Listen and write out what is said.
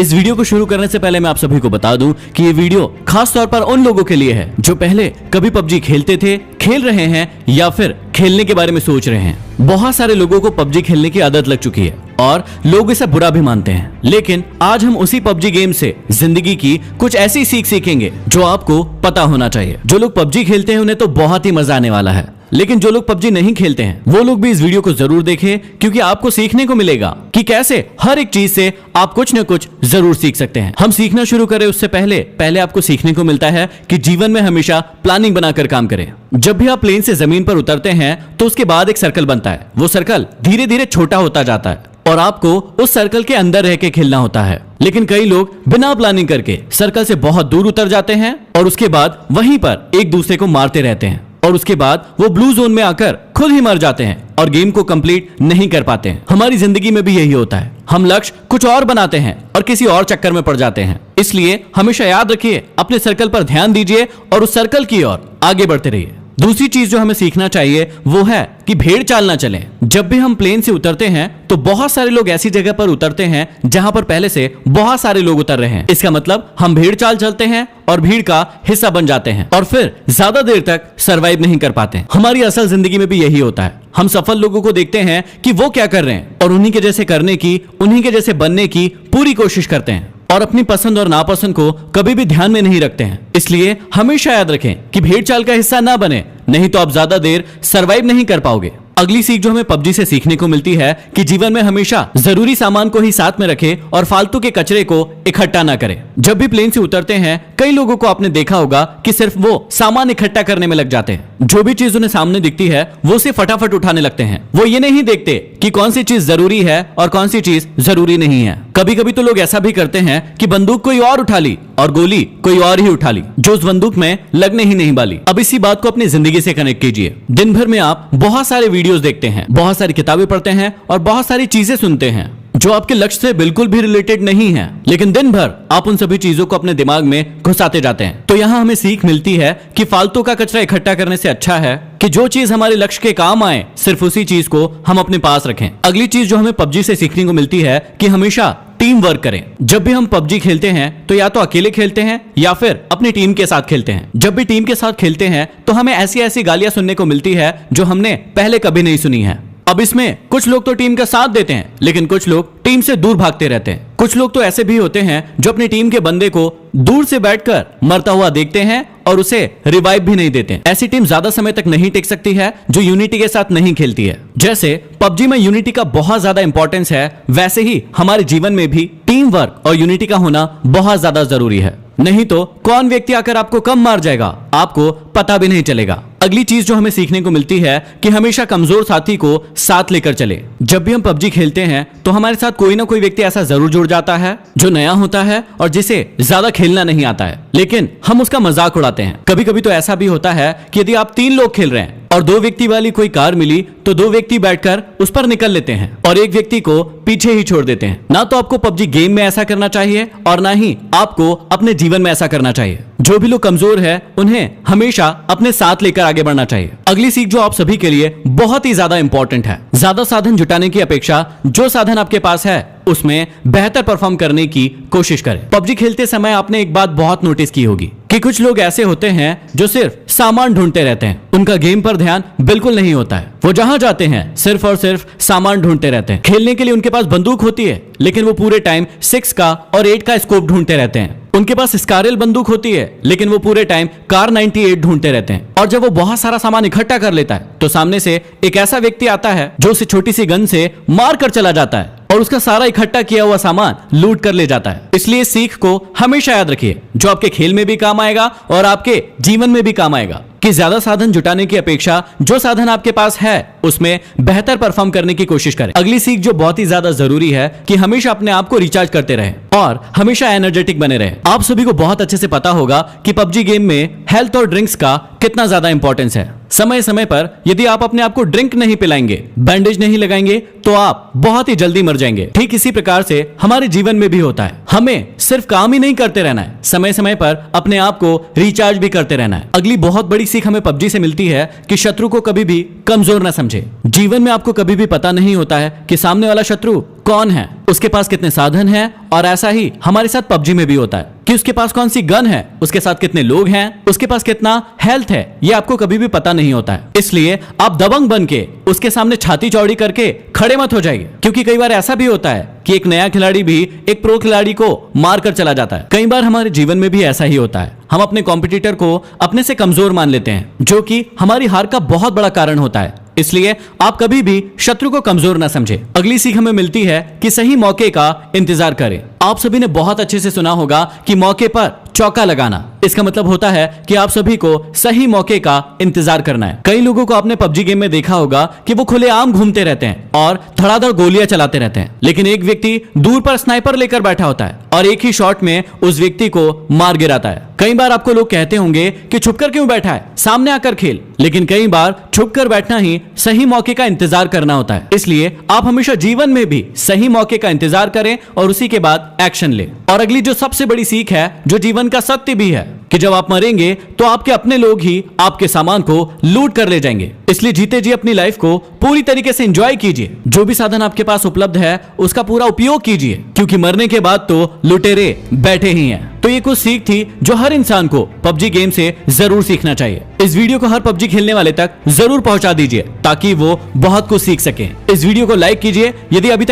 इस वीडियो को शुरू करने से पहले मैं आप सभी को बता दूं कि ये वीडियो खास तौर पर उन लोगों के लिए है जो पहले कभी पबजी खेलते थे, खेल रहे हैं या फिर खेलने के बारे में सोच रहे हैं। बहुत सारे लोगों को पबजी खेलने की आदत लग चुकी है और लोग इसे बुरा भी मानते हैं, लेकिन आज हम उसी पबजी गेम से जिंदगी की कुछ ऐसी सीख सीखेंगे जो आपको पता होना चाहिए। जो लोग पबजी खेलते हैं उन्हें तो बहुत ही मजा आने वाला है, लेकिन जो लोग पबजी नहीं खेलते हैं वो लोग भी इस वीडियो को जरूर देखें, क्योंकि आपको सीखने को मिलेगा कि कैसे हर एक चीज से आप कुछ न कुछ जरूर सीख सकते हैं। हम सीखना शुरू करें उससे पहले आपको सीखने को मिलता है कि जीवन में हमेशा प्लानिंग बनाकर काम करें। जब भी आप प्लेन से जमीन पर उतरते हैं तो उसके बाद एक सर्कल बनता है। वो सर्कल धीरे धीरे छोटा होता जाता है और आपको उस सर्कल के अंदर रह के खेलना होता है। लेकिन कई लोग बिना प्लानिंग करके सर्कल से बहुत दूर उतर जाते हैं और उसके बाद वहीं पर एक दूसरे को मारते रहते हैं और उसके बाद वो ब्लू जोन में आकर खुद ही मर जाते हैं और गेम को कंप्लीट नहीं कर पाते हैं। हमारी जिंदगी में भी यही होता है, हम लक्ष्य कुछ और बनाते हैं और किसी और चक्कर में पड़ जाते हैं। इसलिए हमेशा याद रखिए, अपने सर्कल पर ध्यान दीजिए और उस सर्कल की ओर आगे बढ़ते रहिए। दूसरी चीज जो हमें सीखना चाहिए वो है कि भेड़ चाल ना चलें। जब भी हम प्लेन से उतरते हैं तो बहुत सारे लोग ऐसी जगह पर उतरते हैं जहां पर पहले से बहुत सारे लोग उतर रहे हैं। इसका मतलब हम भेड़ चाल चलते हैं और भीड़ का हिस्सा बन जाते हैं और फिर ज्यादा देर तक सरवाइव नहीं कर पाते। हमारी असल जिंदगी में भी यही होता है। हम सफल लोगों को देखते हैं कि वो क्या कर रहे हैं और उन्हीं के जैसे करने की, उन्हीं के जैसे बनने की पूरी कोशिश करते हैं और अपनी पसंद और नापसंद को कभी भी ध्यान में नहीं रखते हैं। इसलिए हमेशा याद रखें कि भेड़ चाल का हिस्सा ना बने, नहीं तो आप ज्यादा देर सरवाइव नहीं कर पाओगे। अगली सीख जो हमें पबजी से सीखने को मिलती है कि जीवन में हमेशा जरूरी सामान को ही साथ में रखें और फालतू के कचरे को इकट्ठा ना करें। जब भी प्लेन से उतरते हैं कई लोगों को आपने देखा होगा कि सिर्फ वो सामान इकट्ठा करने में लग जाते हैं। जो भी चीज उन्हें सामने दिखती है वो उसे फटाफट उठाने लगते हैं। वो ये नहीं देखते कि कौन सी चीज जरूरी है और कौन सी चीज जरूरी नहीं है। कभी कभी तो लोग ऐसा भी करते हैं कि बंदूक कोई और उठा ली और गोली कोई और ही उठा ली जो उस बंदूक में लगने ही नहीं वाली। अब इसी बात को अपनी जिंदगी से कनेक्ट कीजिए। दिन भर में आप बहुत सारे वीडियोस देखते हैं, बहुत सारी किताबें पढ़ते हैं और बहुत सारी चीजें सुनते हैं जो आपके लक्ष्य से बिल्कुल भी रिलेटेड नहीं है, लेकिन दिन भर आप उन सभी चीजों को अपने दिमाग में घुसाते जाते हैं। तो यहाँ हमें सीख मिलती है कि फालतू का कचरा इकट्ठा करने से अच्छा है कि जो चीज हमारे लक्ष्य के काम आए सिर्फ उसी चीज को हम अपने पास रखें। अगली चीज जो हमें पबजी से सीखने को मिलती है कि हमेशा टीम वर्क करें। जब भी हम पबजी खेलते हैं तो या तो अकेले खेलते हैं या फिर अपनी टीम के साथ खेलते हैं। जब भी टीम के साथ खेलते हैं तो हमें ऐसी ऐसी गालियां सुनने को मिलती है जो हमने पहले कभी नहीं सुनी है। अब इसमें कुछ लोग तो टीम का साथ देते हैं, लेकिन कुछ लोग टीम से दूर भागते रहते हैं। कुछ लोग तो ऐसे भी होते हैं जो अपनी टीम के बंदे को दूर से बैठकर मरता हुआ देखते हैं और उसे रिवाइव भी नहीं देते। ऐसी टीम ज्यादा समय तक नहीं टिक सकती है जो यूनिटी के साथ नहीं खेलती है। जैसे पबजी में यूनिटी का बहुत ज्यादा इंपॉर्टेंस है, वैसे ही हमारे जीवन में भी टीम वर्क और यूनिटी का होना बहुत ज्यादा जरूरी है। नहीं तो कौन व्यक्ति आकर आपको कम मार जाएगा आपको पता भी नहीं चलेगा। अगली चीज जो हमें सीखने को मिलती है कि हमेशा कमजोर साथी को साथ लेकर चले। जब भी हम पबजी खेलते हैं तो हमारे साथ कोई ना कोई व्यक्ति ऐसा जरूर जुड़ जाता है जो नया होता है और जिसे ज्यादा खेलना नहीं आता है, लेकिन हम उसका मजाक उड़ाते हैं। कभी कभी तो ऐसा भी होता है कि यदि आप 3 लोग खेल रहे हैं और 2 व्यक्ति वाली कोई कार मिली तो 2 व्यक्ति बैठकर उस पर निकल लेते हैं और एक व्यक्ति को पीछे ही छोड़ देते हैं। ना तो आपको पबजी गेम में ऐसा करना चाहिए और ना ही आपको अपने जीवन में ऐसा करना चाहिए। जो भी लोग कमजोर है उन्हें हमेशा अपने साथ लेकर आगे बढ़ना चाहिए। अगली सीख जो आप सभी के लिए बहुत ही ज्यादा इंपॉर्टेंट है, ज्यादा साधन जुटाने की अपेक्षा जो साधन आपके पास है उसमें बेहतर परफॉर्म करने की कोशिश करें। पबजी खेलते समय आपने एक बात बहुत नोटिस की होगी कि कुछ लोग ऐसे होते हैं जो सिर्फ सामान ढूंढते रहते हैं। उनका गेम पर ध्यान बिल्कुल नहीं होता है। वो जहां जाते हैं सिर्फ और सिर्फ सामान ढूंढते रहते हैं। खेलने के लिए उनके पास बंदूक होती है, लेकिन वो पूरे टाइम 6 का और 8 का स्कोप ढूंढते रहते हैं। उनके पास स्कारल बंदूक होती है, लेकिन वो पूरे टाइम कार 98 ढूंढते रहते हैं। और जब वो बहुत सारा सामान इकट्ठा कर लेता है तो सामने से एक ऐसा व्यक्ति आता है जो उसे छोटी सी गन से मार कर चला जाता है और उसका सारा इकट्ठा किया हुआ सामान लूट कर ले जाता है। इसलिए सीख को हमेशा याद रखिए, जो आपके खेल में भी काम आएगा और आपके जीवन में भी काम आएगा, कि ज्यादा साधन जुटाने की अपेक्षा जो साधन आपके पास है उसमें बेहतर परफॉर्म करने की कोशिश करें। अगली सीख जो बहुत ही ज्यादा जरूरी है कि हमेशा अपने आप को रिचार्ज करते रहें और हमेशा एनर्जेटिक बने रहें। आप सभी को बहुत अच्छे से पता होगा कि पबजी गेम में हेल्थ और ड्रिंक्स का कितना ज्यादा इंपॉर्टेंस है। समय समय पर यदि आप अपने आप को ड्रिंक नहीं पिलाएंगे, बैंडेज नहीं लगाएंगे तो आप बहुत ही जल्दी मर जाएंगे। ठीक इसी प्रकार से हमारे जीवन में भी होता है। हमें सिर्फ काम ही नहीं करते रहना है, समय समय पर अपने आप को रिचार्ज भी करते रहना है। अगली बहुत बड़ी सीख हमें पबजी से मिलती है कि शत्रु को कभी भी कमजोर न समझे। जीवन में आपको कभी भी पता नहीं होता है कि सामने वाला शत्रु कौन है, उसके पास कितने साधन हैं, और ऐसा ही हमारे साथ पबजी में भी होता है कि उसके पास कौन सी गन है, उसके साथ कितने लोग हैं, उसके पास कितना हेल्थ है, ये आपको कभी भी पता नहीं होता है। इसलिए आप दबंग बन के उसके सामने छाती चौड़ी करके खड़े मत हो जाइए, क्योंकि कई बार ऐसा भी होता है कि एक नया खिलाड़ी भी एक प्रो खिलाड़ी को मार कर चला जाता है। कई बार हमारे जीवन में भी ऐसा ही होता है, हम अपने कॉम्पिटिटर को अपने से कमजोर मान लेते हैं, जो कि हमारी हार का बहुत बड़ा कारण होता है। इसलिए आप कभी भी शत्रु को कमजोर ना समझे। अगली सीख हमें मिलती है कि सही मौके का इंतजार करें। आप सभी ने बहुत अच्छे से सुना होगा कि मौके पर चौका लगाना, इसका मतलब होता है कि आप सभी को सही मौके का इंतजार करना है। कई लोगों को आपने पबजी गेम में देखा होगा कि वो खुलेआम घूमते रहते हैं और धड़ाधड़ गोलियां चलाते रहते हैं, लेकिन एक व्यक्ति दूर पर स्नाइपर लेकर बैठा होता है और एक ही शॉट में उस व्यक्ति को मार गिराता है। कई बार आपको लोग कहते होंगे कि छुपकर क्यों बैठा है, सामने आकर खेल, लेकिन कई बार छुपकर बैठना ही सही मौके का इंतजार करना होता है। इसलिए आप हमेशा जीवन में भी सही मौके का इंतजार करें और उसी के बाद एक्शन लें। और अगली जो सबसे बड़ी सीख है, जो जीवन का सत्य भी है, कि जब आप मरेंगे तो आपके अपने लोग ही आपके सामान को लूट कर ले जाएंगे। इसलिए जीते जी अपनी लाइफ को पूरी तरीके से एंजॉय कीजिए। जो भी साधन आपके पास उपलब्ध है उसका पूरा उपयोग कीजिए, क्योंकि मरने के बाद तो लुटेरे बैठे ही हैं। तो ये कुछ सीख थी जो हर इंसान को पबजी गेम से जरूर सीखना चाहिए। इस वीडियो को हर पबजी खेलने वाले तक जरूर पहुंचा दीजिए ताकि वो बहुत कुछ सीख सके। इस वीडियो को लाइक कीजिए यदि अभी तक